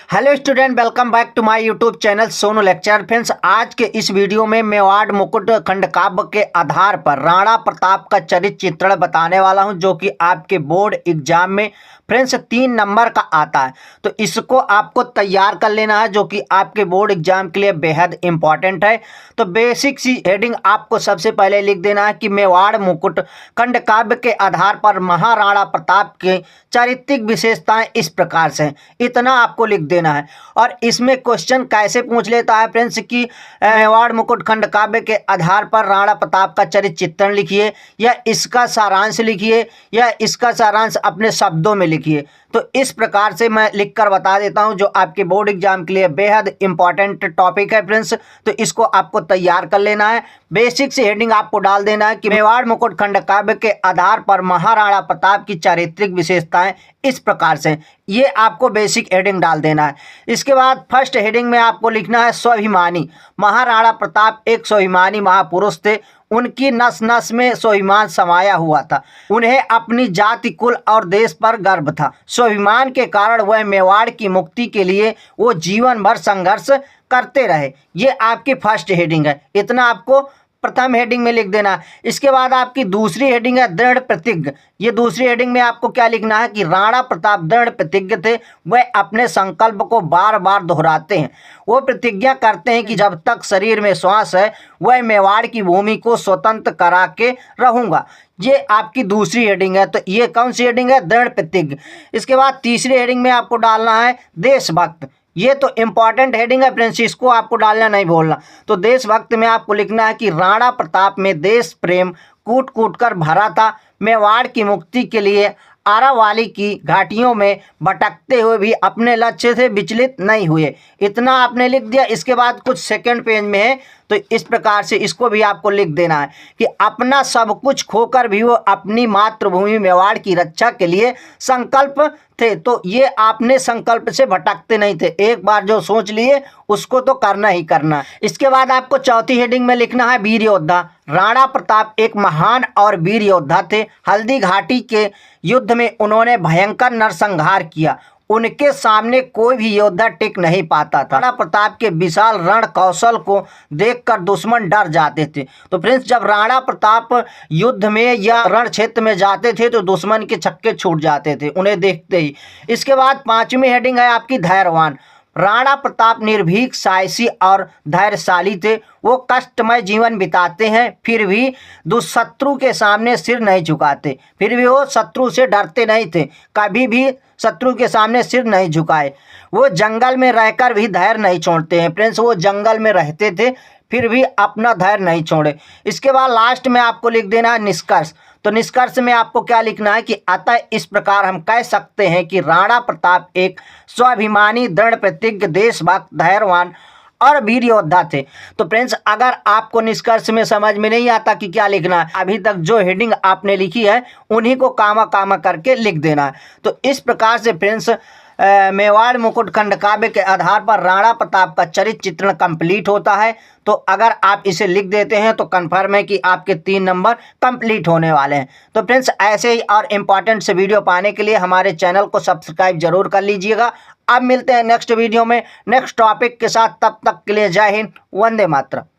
Hello student, welcome back to my YouTube channel Sonu lecture. Friends, आज के इस video में मेवाड़ मुकुट खंड काव्य के आधार पर राणा प्रताप का चरित्र चित्रण बताने वाला हूं, जो कि आपके बोर्ड एग्जाम में फ्रेंड्स 3 नंबर का आता है। तो इसको आपको तैयार कर लेना है, जो कि आपके बोर्ड एग्जाम के लिए बेहद इंपॉर्टेंट है। तो बेसिक सी हेडिंग आपको सबसे पहले लिख देना है कि मेवाड़ मुकुट खंड काव्य के आधार पर महाराणा प्रताप के चारित्रिक विशेषताएं इस प्रकार से हैं। इतना आपको लिख देना है। और इसमें क्वेश्चन कैसे पूछ लेता है फ्रेंड्स कि मेवाड़ मुकुट खंड काव्य के आधार पर राणा प्रताप का चरित्र चित्रण लिखिए, या इसका सारांश लिखिए, या इसका सारांश अपने शब्दों में लिखिए। तो इस प्रकार से मैं लिखकर बता देता हूं, जो आपके बोर्ड एग्जाम के लिए बेहद इंपॉर्टेंट टॉपिक है फ्रेंड्स। तो इसको आपको तैयार कर लेना है। बेसिक से हेडिंग आपको डाल देना है कि मेवाड़ मुकुट खंड काव्य के आधार पर महाराणा प्रताप की चारित्रिक विशेषताएं इस प्रकार से। ये आपको बेसिक हेडिंग डाल देना है। इसके बाद फर्स्ट हेडिंग में आपको लिखना है स्वाभिमानी। महाराणा प्रताप एक स्वाभिमानी महापुरुष थे। उनकी नस नस में स्वाभिमान समाया हुआ था। उन्हें अपनी जाति, कुल और देश पर गर्व था। स्वाभिमान के कारण वह मेवाड़ की मुक्ति के लिए वो जीवन भर संघर्ष करते रहे। ये आपकी फर्स्ट हेडिंग है। इतना आपको प्रथम हेडिंग में लिख देना। इसके बाद आपकी दूसरी हेडिंग है दृढ़ प्रतिज्ञ। ये दूसरी हेडिंग में आपको क्या लिखना है कि राणा प्रताप दृढ़ प्रतिज्ञ थे। वह अपने संकल्प को बार बार दोहराते हैं। वो प्रतिज्ञा करते हैं कि जब तक शरीर में श्वास है वह मेवाड़ की भूमि को स्वतंत्र करा के रहूंगा। ये आपकी दूसरी हेडिंग है। तो ये कौन सी हेडिंग है? दृढ़ प्रतिज्ञ। इसके बाद तीसरी हेडिंग में आपको डालना है देशभक्त। ये तो इंपॉर्टेंट हेडिंग है फ्रेंड्स, इसको आपको डालना नहीं भूलना। तो देशभक्त में आपको लिखना है कि राणा प्रताप में देश प्रेम कूट कूट कर भरा था। मेवाड़ की मुक्ति के लिए आरावाली की घाटियों में भटकते हुए भी अपने लक्ष्य से विचलित नहीं हुए। इतना आपने लिख दिया। इसके बाद कुछ सेकंड पेज में है, तो इस प्रकार से इसको भी आपको लिख देना है कि अपना सब कुछ खोकर भी वो अपनी मातृभूमि मेवाड़ की रक्षा के लिए संकल्प थे। तो ये आपने संकल्प से भटकते नहीं थे। एक बार जो सोच लिए उसको तो करना ही करना। इसके बाद आपको चौथी हेडिंग में लिखना है वीर योद्धा। राणा प्रताप एक महान और वीर योद्धा थे। हल्दी घाटी के युद्ध में उन्होंने भयंकर नरसंहार किया। उनके सामने कोई भी योद्धा टिक नहीं पाता था। राणा प्रताप के विशाल रण कौशल को देखकर दुश्मन डर जाते थे। तो फ्रेंड्स, जब राणा प्रताप युद्ध में या रण क्षेत्र में जाते थे तो दुश्मन के छक्के छूट जाते थे उन्हें देखते ही। इसके बाद पांचवी हेडिंग है आपकी धैर्यवान। राणा प्रताप निर्भीक, साहसी और धैर्यशाली थे। वो कष्टमय जीवन बिताते हैं, फिर भी दुष्शत्रु के सामने सिर नहीं झुकाते। फिर भी वो शत्रु से डरते नहीं थे, कभी भी शत्रु के सामने सिर नहीं झुकाए। वो जंगल में रहकर भी धैर्य नहीं छोड़ते हैं फ्रेंड्स। वो जंगल में रहते थे, फिर भी अपना धैर्य नहीं छोड़े। इसके बाद लास्ट में आपको लिख देना है निष्कर्ष। तो निष्कर्ष में आपको क्या लिखना है कि अतः इस प्रकार हम कह सकते हैं कि राणा प्रताप एक स्वाभिमानी, दृढ़ प्रतिज्ञ, देशभक्त, धैर्यवान और वीर योद्धा थे। तो फ्रेंड्स, अगर आपको निष्कर्ष में समझ में नहीं आता कि क्या लिखना है, अभी तक जो हेडिंग आपने लिखी है उन्हीं को कामा कामा करके लिख देना है। तो इस प्रकार से फ्रेंड्स मेवाड़ मुकुट खंड काव्य के आधार पर राणा प्रताप का चरित्र चित्रण कंप्लीट होता है। तो अगर आप इसे लिख देते हैं तो कंफर्म है कि आपके 3 नंबर कंप्लीट होने वाले हैं। तो फ्रेंड्स, ऐसे ही और इम्पॉर्टेंट से वीडियो पाने के लिए हमारे चैनल को सब्सक्राइब जरूर कर लीजिएगा। अब मिलते हैं नेक्स्ट वीडियो में नेक्स्ट टॉपिक के साथ। तब तक के लिए जय हिंद, वंदे मातरम।